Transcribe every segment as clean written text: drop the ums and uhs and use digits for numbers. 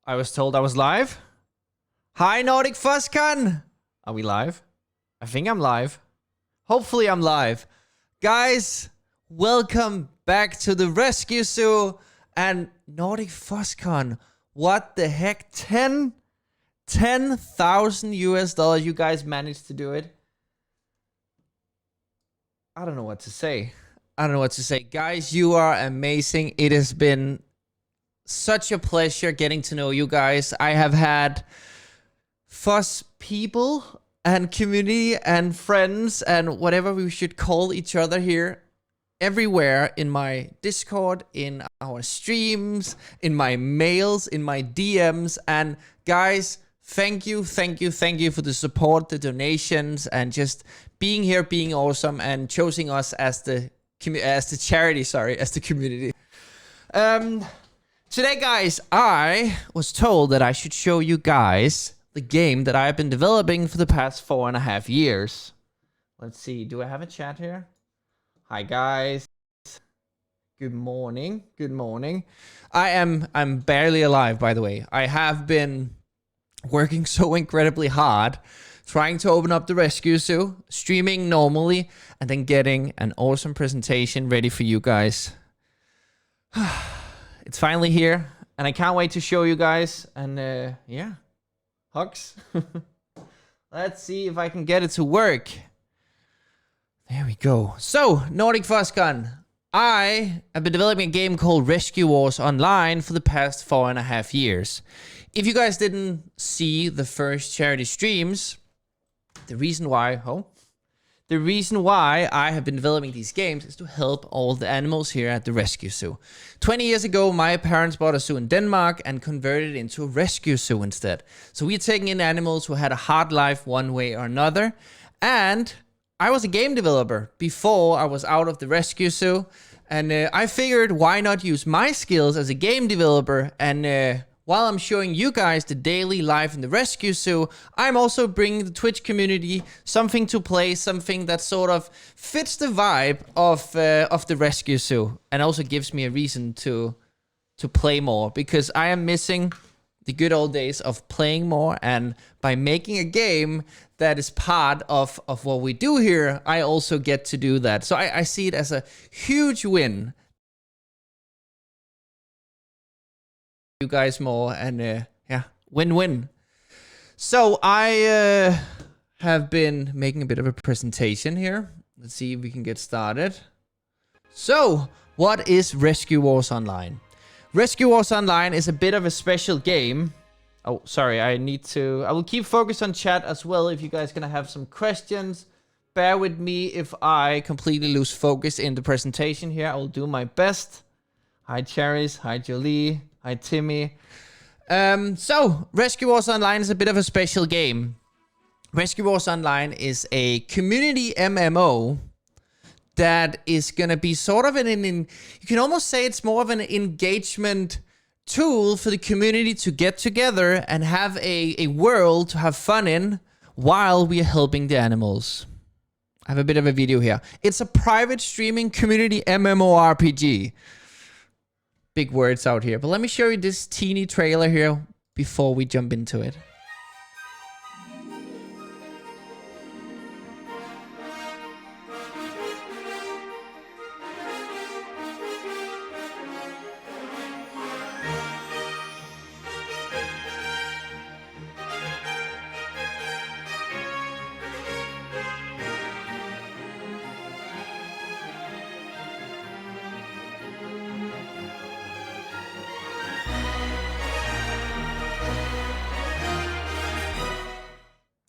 I was told I was live. Hi, Nordic Fuzzcon. Are we live? I think I'm live. Hopefully I'm live. Guys, welcome back to the Rescue Zoo and Nordic Fuzzcon. What the heck? 10,000 US dollars. You guys managed to do it. I don't know what to say. Guys, you are amazing. It has been such a pleasure getting to know you guys. I have had fuzz people and community and friends and whatever we should call each other here everywhere in my Discord, in our streams, in my mails, in my DMs. And guys, thank you for the support, the donations, and just being here, being awesome, and choosing us as the community. Today, guys, I was told that I should show you guys the game that I've been developing for the past 4.5 years. Let's see, do I have a chat here? Hi, guys. Good morning. I'm barely alive, by the way. I have been working so incredibly hard, trying to open up the Rescue Zoo, streaming normally, and then getting an awesome presentation ready for you guys. It's finally here, and I can't wait to show you guys. And yeah, hugs. Let's see if I can get it to work. There we go. So, Nordic Fuzzcon. I have been developing a game called Rescue Wars Online for the past 4.5 years. If you guys didn't see the first charity streams, the reason why I have been developing these games is to help all the animals here at the Rescue Zoo. 20 years ago, my parents bought a zoo in Denmark and converted it into a rescue zoo instead. So we're taking in animals who had a hard life one way or another. And I was a game developer before I was out of the Rescue Zoo. And I figured, why not use my skills as a game developer? And while I'm showing you guys the daily life in the Rescue Zoo, I'm also bringing the Twitch community something to play, something that sort of fits the vibe of the Rescue Zoo, and also gives me a reason to play more, because I am missing the good old days of playing more. And by making a game that is part of what we do here, I also get to do that. So I see it as a huge win. You guys more, and yeah, win-win. So I have been making a bit of a presentation here. Let's see if we can get started. So what is Rescue Wars Online? Rescue Wars Online is a bit of a special game. Oh, sorry, I will keep focus on chat as well if you guys gonna have some questions. Bear with me if I completely lose focus in the presentation here. I will do my best. Hi Cherries, hi Jolie. Hi, Timmy. So, Rescue Wars Online is a bit of a special game. Rescue Wars Online is a community MMO that is going to be sort of you can almost say it's more of an engagement tool for the community to get together and have a world to have fun in while we are helping the animals. I have a bit of a video here. It's a private streaming community MMORPG. Big words out here, but let me show you this teeny trailer here before we jump into it.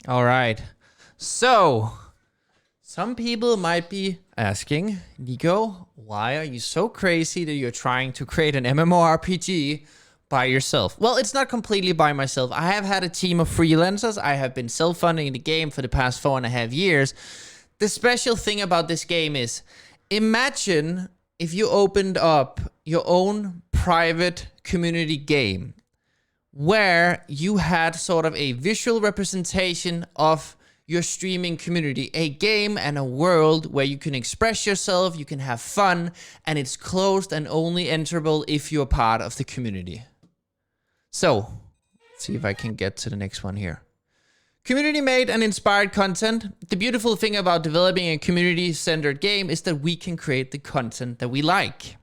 All right, so some people might be asking, Niko, why are you so crazy that you're trying to create an MMORPG by yourself? Well, it's not completely by myself. I have had a team of freelancers. I have been self-funding the game for the past 4.5 years. The special thing about this game is, imagine if you opened up your own private community game, where you had sort of a visual representation of your streaming community, a game and a world where you can express yourself, you can have fun, and it's closed and only enterable if you're part of the community. So, see if I can get to the next one here. Community made and inspired content. The beautiful thing about developing a community-centered game is that we can create the content that we like.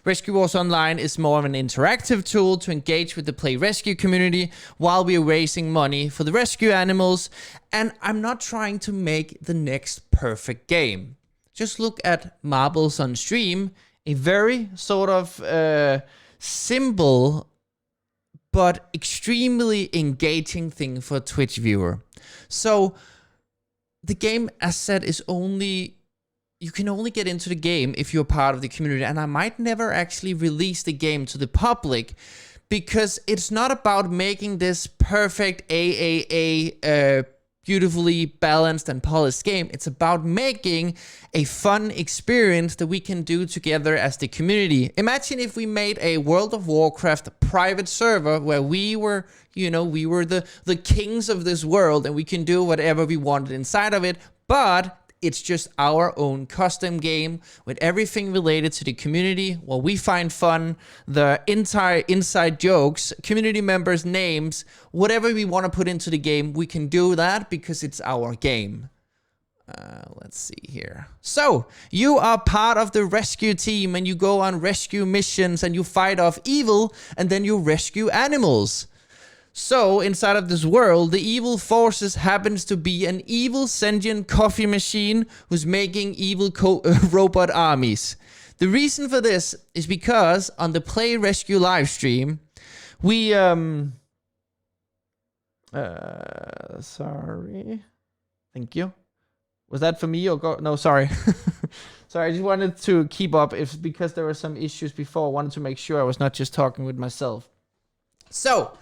Rescue Wars Online is more of an interactive tool to engage with the Play Rescue community while we are raising money for the rescue animals. And I'm not trying to make the next perfect game. Just look at Marbles on Stream, a very sort of simple but extremely engaging thing for a Twitch viewer. So the game, as said, is only... You can only get into the game if you're part of the community, and I might never actually release the game to the public because it's not about making this perfect AAA, beautifully balanced and polished game. It's about making a fun experience that we can do together as the community. Imagine if we made a World of Warcraft private server where we were, you know, we were the kings of this world and we can do whatever we wanted inside of it, but it's just our own custom game with everything related to the community, what we find fun, the entire inside jokes, community members' names, whatever we want to put into the game, we can do that because it's our game. Let's see here. So, you are part of the rescue team and you go on rescue missions and you fight off evil and then you rescue animals. So, inside of this world, the evil forces happens to be an evil sentient coffee machine who's making evil robot armies. The reason for this is because on the Play Rescue live stream, we, sorry. Thank you. Was that for me or go? No, sorry. Sorry, I just wanted to keep up because there were some issues before. I wanted to make sure I was not just talking with myself. So,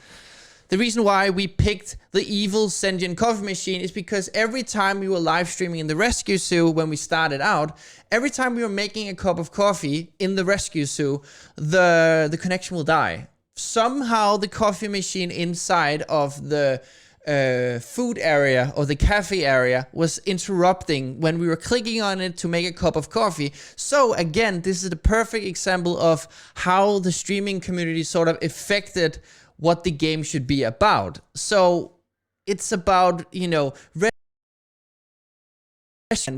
the reason why we picked the evil sentient coffee machine is because every time we were live streaming in the rescue zoo when we started out, every time we were making a cup of coffee in the rescue zoo, the connection will die. Somehow the coffee machine inside of the food area or the cafe area was interrupting when we were clicking on it to make a cup of coffee. So again, this is the perfect example of how the streaming community sort of affected what the game should be about. So it's about, you know,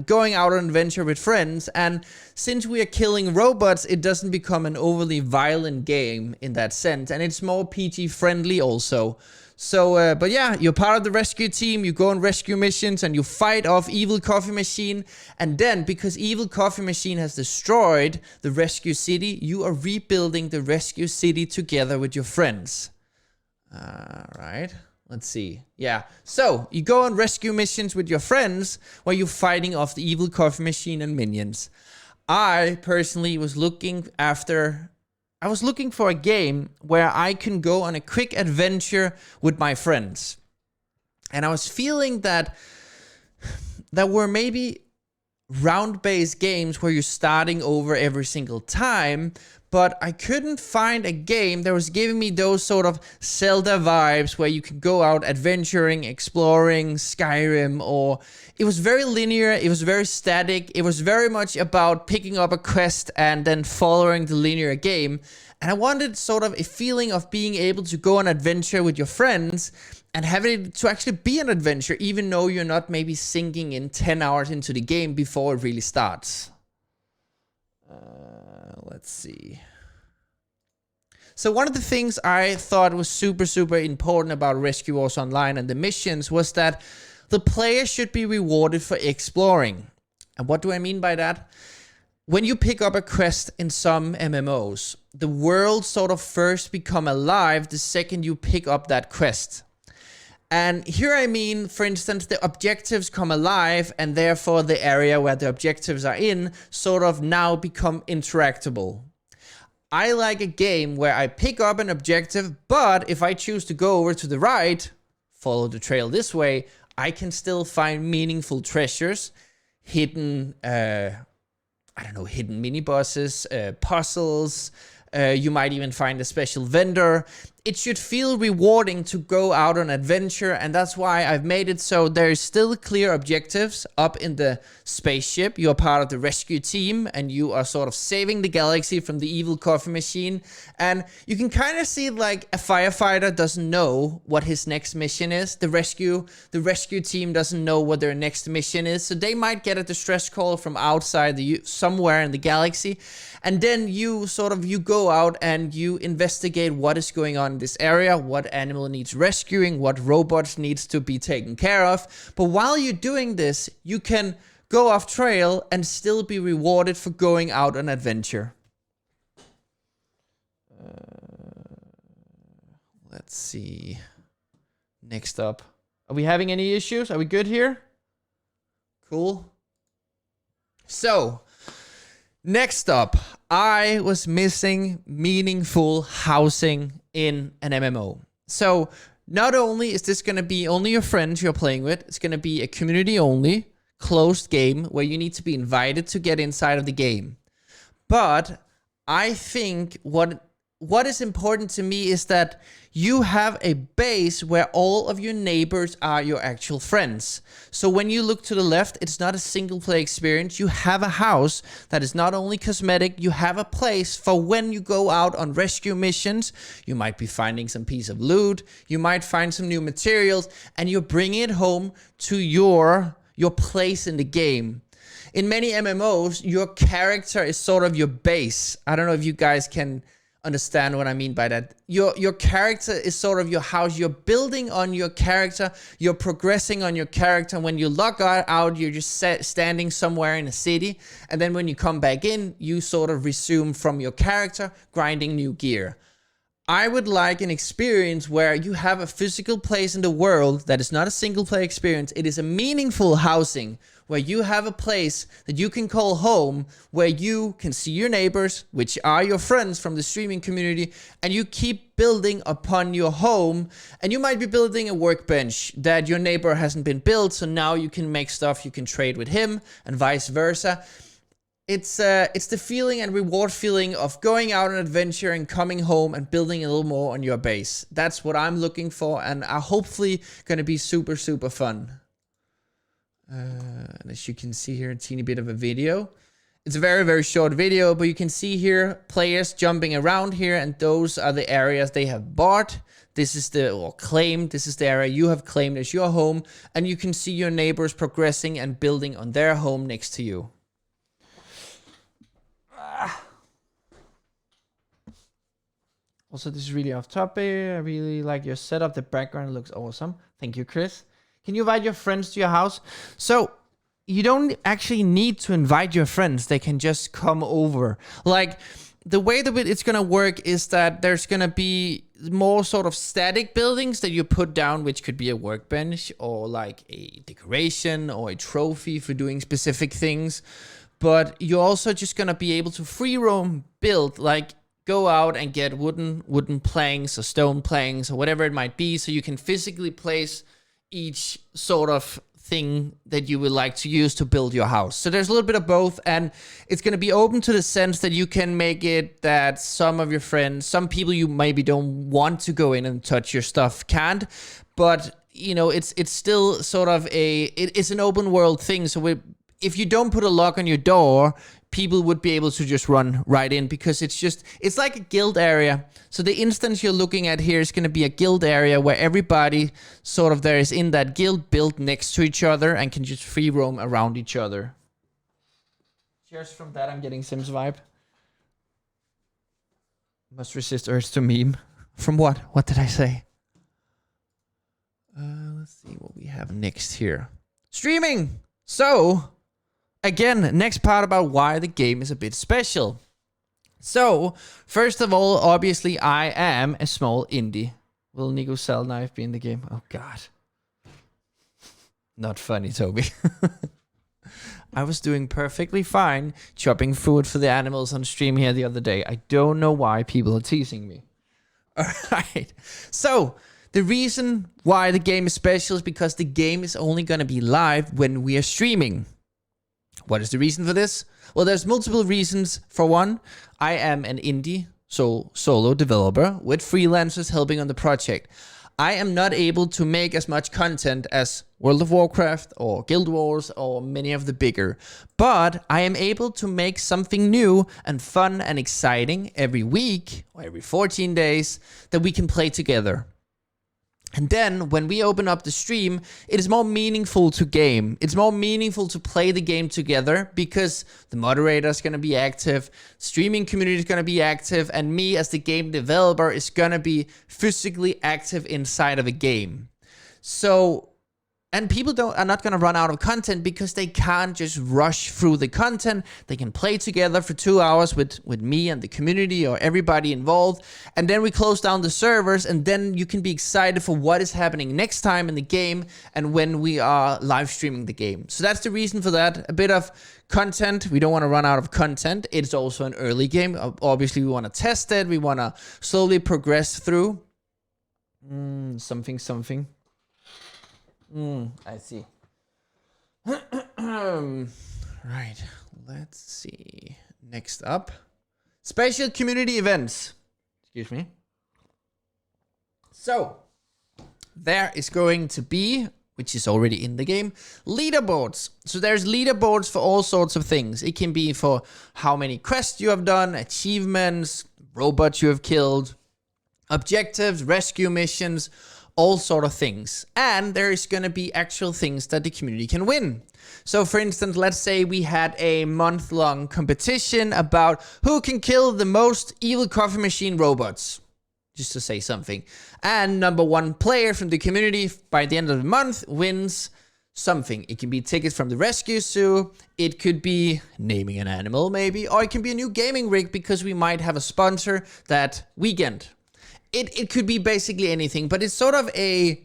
going out on an adventure with friends, and since we are killing robots, it doesn't become an overly violent game in that sense, and it's more PG friendly also. So, but yeah, you're part of the rescue team, you go on rescue missions, and you fight off Evil Coffee Machine, and then, because Evil Coffee Machine has destroyed the rescue city, you are rebuilding the rescue city together with your friends. Right, let's see. Yeah, so you go on rescue missions with your friends where you're fighting off the evil coffee machine and minions. I personally was looking for a game where I can go on a quick adventure with my friends. And I was feeling that there were maybe round-based games where you're starting over every single time, but I couldn't find a game that was giving me those sort of Zelda vibes where you can go out adventuring, exploring, Skyrim, or it was very linear, it was very static, it was very much about picking up a quest and then following the linear game. And I wanted sort of a feeling of being able to go on adventure with your friends and having it to actually be an adventure, even though you're not maybe sinking in 10 hours into the game before it really starts. Let's see. So one of the things I thought was super important about Rescue Wars Online and the missions was that the player should be rewarded for exploring. And what do I mean by that? When you pick up a quest in some MMOs, the world sort of first become alive the second you pick up that quest. And here I mean, for instance, the objectives come alive and therefore the area where the objectives are in sort of now become interactable. I like a game where I pick up an objective, but if I choose to go over to the right, follow the trail this way, I can still find meaningful treasures, hidden, hidden mini bosses, puzzles. You might even find a special vendor. it should feel rewarding to go out on adventure, and that's why I've made it so there's still clear objectives up in the spaceship. You're part of the rescue team, and you are sort of saving the galaxy from the evil coffee machine. And you can kind of see like a firefighter doesn't know what his next mission is. The rescue team doesn't know what their next mission is, so they might get a distress call from outside somewhere in the galaxy. And then you go out and you investigate what is going on in this area, what animal needs rescuing, what robots needs to be taken care of. But while you're doing this, you can go off trail and still be rewarded for going out on adventure. Let's see. Next up. Are we having any issues? Are we good here? Cool. So, next up, I was missing meaningful housing in an MMO. So, not only is this going to be only your friends you're playing with, it's going to be a community-only, closed game where you need to be invited to get inside of the game. But I think what is important to me is that you have a base where all of your neighbors are your actual friends. So when you look to the left, it's not a single play experience. You have a house that is not only cosmetic, you have a place for when you go out on rescue missions. You might be finding some piece of loot, you might find some new materials, and you're bringing it home to your place in the game. In many MMOs, your character is sort of your base. I don't know if you guys can understand what I mean by that. Your character is sort of your house. You're building on your character. You're progressing on your character. When you log out, you're just standing somewhere in a city. And then when you come back in, you sort of resume from your character, grinding new gear. I would like an experience where you have a physical place in the world that is not a single play experience. It is a meaningful housing where you have a place that you can call home, where you can see your neighbors, which are your friends from the streaming community, and you keep building upon your home. And you might be building a workbench that your neighbor hasn't been built, so now you can make stuff you can trade with him, and vice versa. It's the feeling and reward feeling of going out on an adventure and coming home and building a little more on your base. That's what I'm looking for, and are hopefully gonna be super, super fun. And as you can see here, a teeny bit of a video. It's a very, very short video, but you can see here players jumping around here, and those are the areas they have bought. This is claimed. This is the area you have claimed as your home, and you can see your neighbors progressing and building on their home next to you. Also, this is really off topic. I really like your setup. The background looks awesome. Thank you, Chris. Can you invite your friends to your house? So you don't actually need to invite your friends. They can just come over. Like, the way that it's going to work is that there's going to be more sort of static buildings that you put down, which could be a workbench or like a decoration or a trophy for doing specific things. But you're also just going to be able to free roam build, like go out and get wooden planks or stone planks or whatever it might be, so you can physically place each sort of thing that you would like to use to build your house. So there's a little bit of both, and it's going to be open to the sense that you can make it that some of your friends, some people you maybe don't want to go in and touch your stuff can't, but you know, it's still sort of it's an open world thing. So if you don't put a lock on your door, people would be able to just run right in, because it's like a guild area. So the instance you're looking at here is going to be a guild area where everybody sort of there is in that guild built next to each other and can just free roam around each other. Cheers from that, I'm getting Sims vibe. Must resist urge to meme. From what? What did I say? Let's see what we have next here. Streaming! So, again, next part about why the game is a bit special. So, first of all, obviously, I am a small indie. Will Niko sell knife be in the game? Oh, God. Not funny, Toby. I was doing perfectly fine chopping food for the animals on stream here the other day. I don't know why people are teasing me. All right. So, the reason why the game is special is because the game is only going to be live when we are streaming. What is the reason for this? Well, there's multiple reasons. For one, I am an indie, solo developer with freelancers helping on the project. I am not able to make as much content as World of Warcraft or Guild Wars or many of the bigger, but I am able to make something new and fun and exciting every week or every 14 days that we can play together. And then when we open up the stream, it is more meaningful to game. It's more meaningful to play the game together because the moderator is going to be active, streaming community is going to be active, and me as the game developer is going to be physically active inside of a game. So, and people are not going to run out of content because they can't just rush through the content. They can play together for 2 hours with me and the community or everybody involved. And then we close down the servers, and then you can be excited for what is happening next time in the game and when we are live streaming the game. So that's the reason for that. A bit of content. We don't want to run out of content. It's also an early game. Obviously, we want to test it. We want to slowly progress through. Something. I see. Right. Let's see. Next up. Special community events. Excuse me. So, there is going to be, which is already in the game, leaderboards. So there's leaderboards for all sorts of things. It can be for how many quests you have done, achievements, robots you have killed, objectives, rescue missions, all sort of things. And there is going to be actual things that the community can win. So for instance, let's say we had a month-long competition about who can kill the most evil coffee machine robots, just to say something. And number one player from the community by the end of the month wins something. It can be tickets from the rescue zoo. It could be naming an animal maybe, or it can be a new gaming rig because we might have a sponsor that weekend. It could be basically anything, but it's sort of an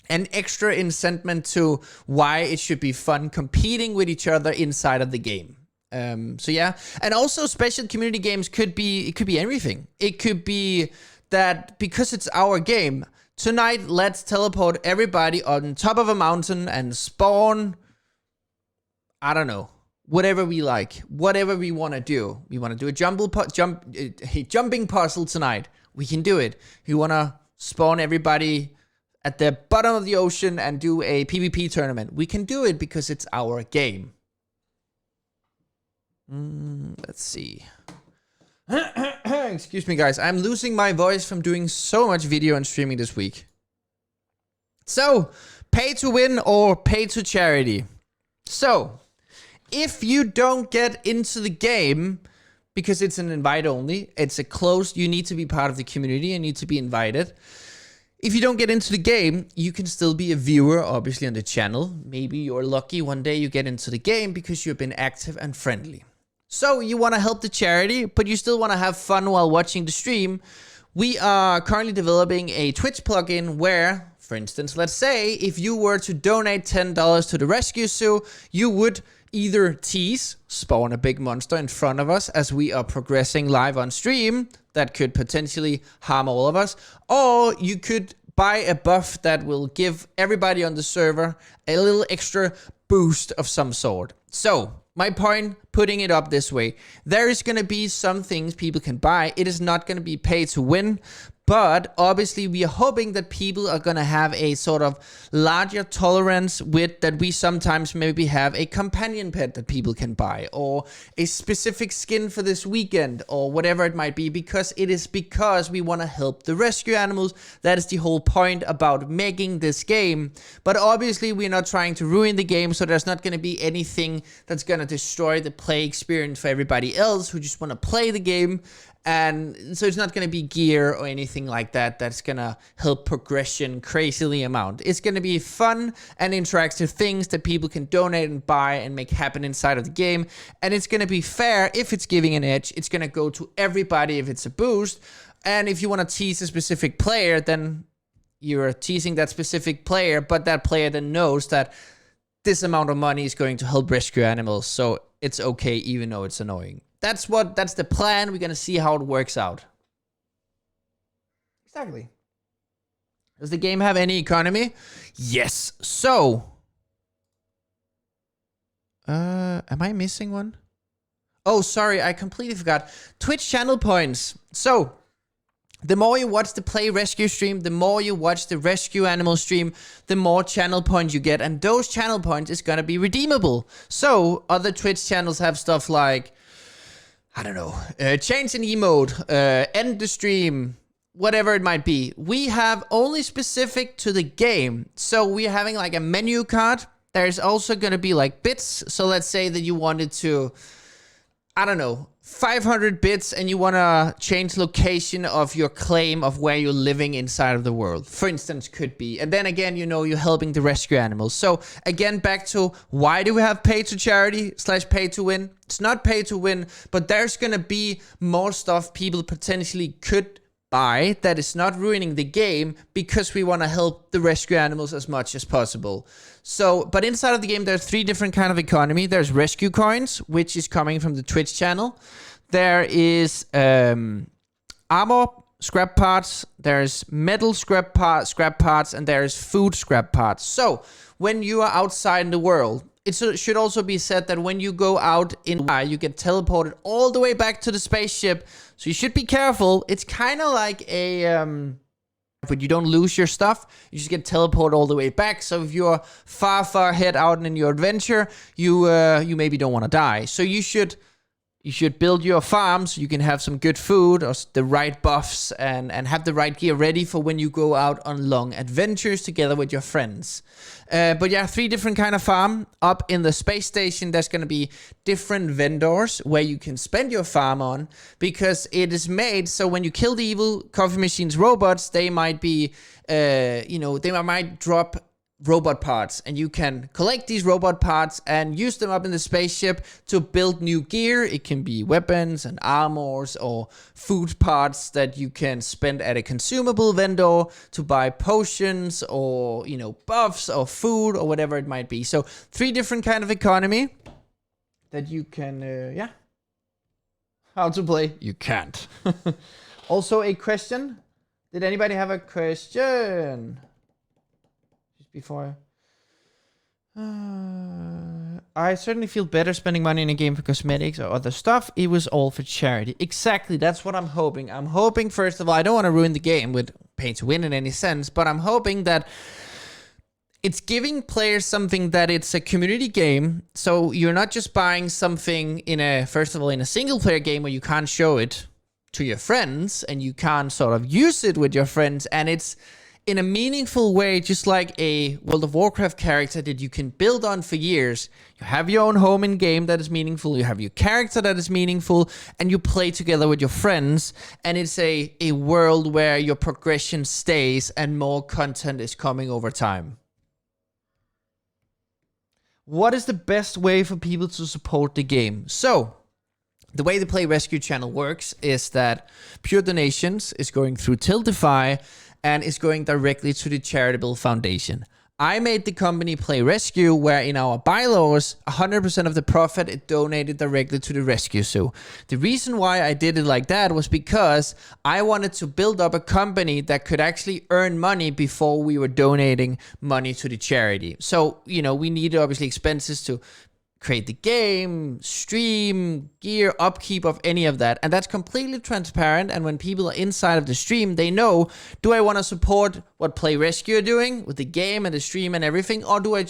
extra incentive to why it should be fun competing with each other inside of the game. So yeah, and also special community games could be everything. It could be that because it's our game, tonight let's teleport everybody on top of a mountain and spawn, I don't know, whatever we like, whatever we want to do. We want to do a jumping puzzle tonight. We can do it. You want to spawn everybody at the bottom of the ocean and do a PvP tournament. We can do it because it's our game. Let's see. Excuse me, guys. I'm losing my voice from doing so much video and streaming this week. So, pay to win or pay to charity. So, if you don't get into the game, because it's an invite only, it's a closed, you need to be part of the community, you need to be invited. If you don't get into the game, you can still be a viewer, obviously, on the channel. Maybe you're lucky one day you get into the game because you've been active and friendly. So you want to help the charity, but you still want to have fun while watching the stream. We are currently developing a Twitch plugin where, for instance, let's say if you were to donate $10 to the rescue zoo, you would either tease, spawn a big monster in front of us as we are progressing live on stream that could potentially harm all of us, or you could buy a buff that will give everybody on the server a little extra boost of some sort. So, my point, putting it up this way, there is going to be some things people can buy. It is not going to be pay to win, but obviously we are hoping that people are going to have a sort of larger tolerance with that we sometimes maybe have a companion pet that people can buy, or a specific skin for this weekend, or whatever it might be, because we want to help the rescue animals. That is the whole point about making this game. But obviously we're not trying to ruin the game, so there's not going to be anything that's going to destroy the play experience for everybody else who just want to play the game. And so it's not going to be gear or anything like that that's going to help progression crazily amount. It's going to be fun and interactive things that people can donate and buy and make happen inside of the game. And it's going to be fair if it's giving an edge. It's going to go to everybody if it's a boost. And if you want to tease a specific player, then you're teasing that specific player, but that player then knows that this amount of money is going to help rescue animals. So it's okay even though it's annoying. That's the plan. We're going to see how it works out. Exactly. Does the game have any economy? Yes. So, am I missing one? Oh, sorry, I completely forgot. Twitch channel points. So, the more you watch the Play Rescue stream, the more you watch the Rescue Animal stream, the more channel points you get. And those channel points is going to be redeemable. So, other Twitch channels have stuff like, I don't know, change an emote, end the stream, whatever it might be. We have only specific to the game. So, we're having like a menu card. There's also going to be like bits. So, let's say that you wanted to, I don't know, 500 bits and you want to change location of your claim of where you're living inside of the world, for instance, could be. And then again, you know, you're helping the rescue animals. So again, back to why do we have pay to charity / pay to win? It's not pay to win, but there's going to be more stuff people potentially could buy that is not ruining the game because we want to help the rescue animals as much as possible. So, but inside of the game, there's 3 different kind of economy. There's rescue coins, which is coming from the Twitch channel. There is armor scrap parts. There's metal scrap parts, and there's food scrap parts. So, when you are outside in the world, it should also be said that when you go out in you get teleported all the way back to the spaceship. So you should be careful. It's kind of like a but you don't lose your stuff. You just get teleported all the way back. So if you're far ahead out in your adventure, you maybe don't want to die. So you should build your farm so you can have some good food or the right buffs and have the right gear ready for when you go out on long adventures together with your friends. But yeah, 3 different kind of farm. Up in the space station, there's going to be different vendors where you can spend your farm on, because it is made so when you kill the evil coffee machines robots, they might be, they might drop robot parts, and you can collect these robot parts and use them up in the spaceship to build new gear. It can be weapons and armors or food parts that you can spend at a consumable vendor to buy potions or, buffs or food or whatever it might be. So 3 different kind of economy that you can, how to play? You can't. Also a question. Did anybody have a question? Before I certainly feel better spending money in a game for cosmetics or other stuff. It was all for charity. Exactly, that's what I'm hoping. I'm hoping, first of all, I don't want to ruin the game with pay to win in any sense, but I'm hoping that it's giving players something that it's a community game. So you're not just buying something in a single player game where you can't show it to your friends and you can't sort of use it with your friends, and it's in a meaningful way, just like a World of Warcraft character that you can build on for years. You have your own home in game that is meaningful, you have your character that is meaningful, and you play together with your friends, and it's a world where your progression stays and more content is coming over time. What is the best way for people to support the game? So, the way the Play Rescue channel works is that pure donations is going through Tiltify and is going directly to the charitable foundation. I made the company Play Rescue, where in our bylaws, 100% of the profit is donated directly to the rescue zoo. The reason why I did it like that was because I wanted to build up a company that could actually earn money before we were donating money to the charity. So, we needed obviously expenses to create the game, stream, gear, upkeep of any of that. And that's completely transparent. And when people are inside of the stream, they know, do I want to support what Play Rescue are doing with the game and the stream and everything? Or do I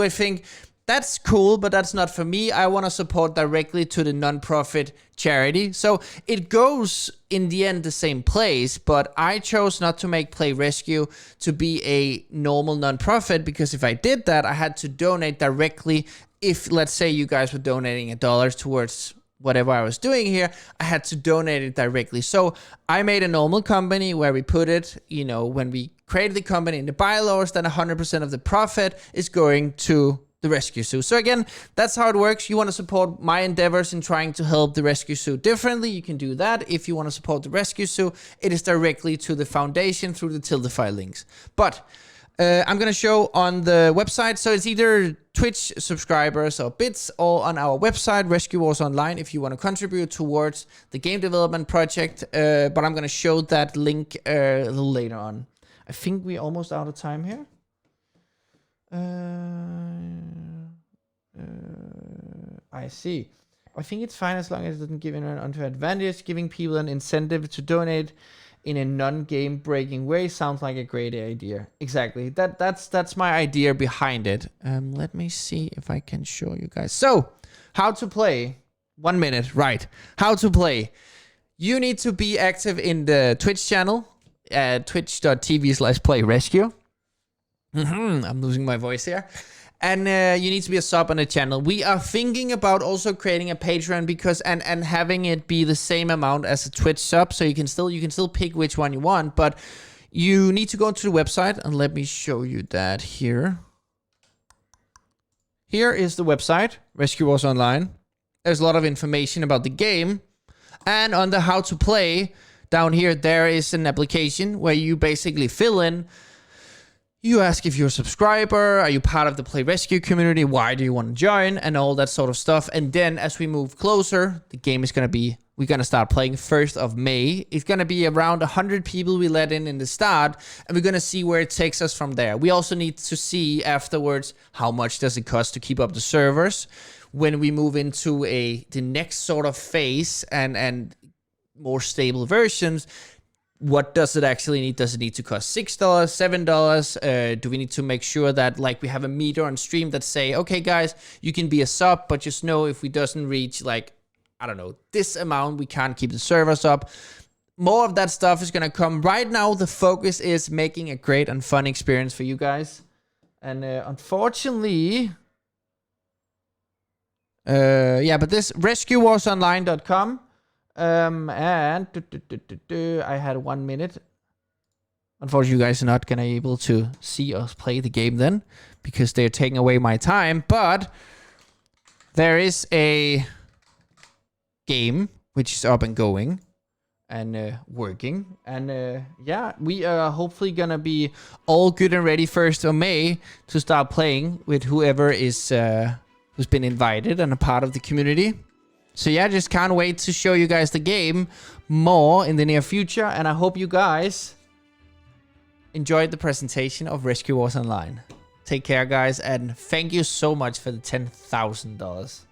think that's cool, but that's not for me. I want to support directly to the non-profit charity. So it goes in the end the same place, but I chose not to make Play Rescue to be a normal non-profit, because if I did that, I had to donate directly. If, let's say, you guys were donating $1 towards whatever I was doing here, I had to donate it directly. So I made a normal company where we put it, when we created the company in the bylaws, then 100% of the profit is going to the rescue zoo. So again, that's how it works. You want to support my endeavors in trying to help the rescue zoo differently, you can do that. If you want to support the rescue zoo, it is directly to the foundation through the Tiltify links. But I'm going to show on the website. So it's either Twitch subscribers or bits, or on our website, Rescue Wars Online, if you want to contribute towards the game development project. But I'm going to show that link a little later on. I think we're almost out of time here. I see. I think it's fine as long as it doesn't give anyone an unfair advantage. Giving people an incentive to donate in a non-game breaking way sounds like a great idea. Exactly. That's my idea behind it. Let me see if I can show you guys. So, how to play. 1 minute, right. How to play. You need to be active in the Twitch channel at twitch.tv/playrescue. I'm losing my voice here. And you need to be a sub on the channel. We are thinking about also creating a Patreon because and having it be the same amount as a Twitch sub, so you can still pick which one you want. But you need to go to the website, and let me show you that here. Here is the website, Rescue Wars Online. There's a lot of information about the game. And on the how to play, down here, there is an application where you basically fill in. You ask if you're a subscriber, are you part of the Play Rescue community, why do you want to join, and all that sort of stuff. And then as we move closer, the game is going to be, we're going to start playing 1st of May. It's going to be around 100 people we let in the start, and we're going to see where it takes us from there. We also need to see afterwards how much does it cost to keep up the servers when we move into the next sort of phase and more stable versions. What does it actually need? Does it need to cost $6, $7? Do we need to make sure that like we have a meter on stream that say, okay guys, you can be a sub, but just know if we doesn't reach like, I don't know, this amount, we can't keep the servers up. More of that stuff is going to come. Right now, the focus is making a great and fun experience for you guys. And unfortunately, yeah, but this rescuewarsonline.com. And I had 1 minute. Unfortunately, you guys are not gonna be able to see us play the game then, because they're taking away my time. But there is a game which is up and going and working, and yeah, we are hopefully gonna be all good and ready 1st of May to start playing with whoever is who's been invited and a part of the community. So yeah, just can't wait to show you guys the game more in the near future. And I hope you guys enjoyed the presentation of Rescue Wars Online. Take care, guys, and thank you so much for the $10,000.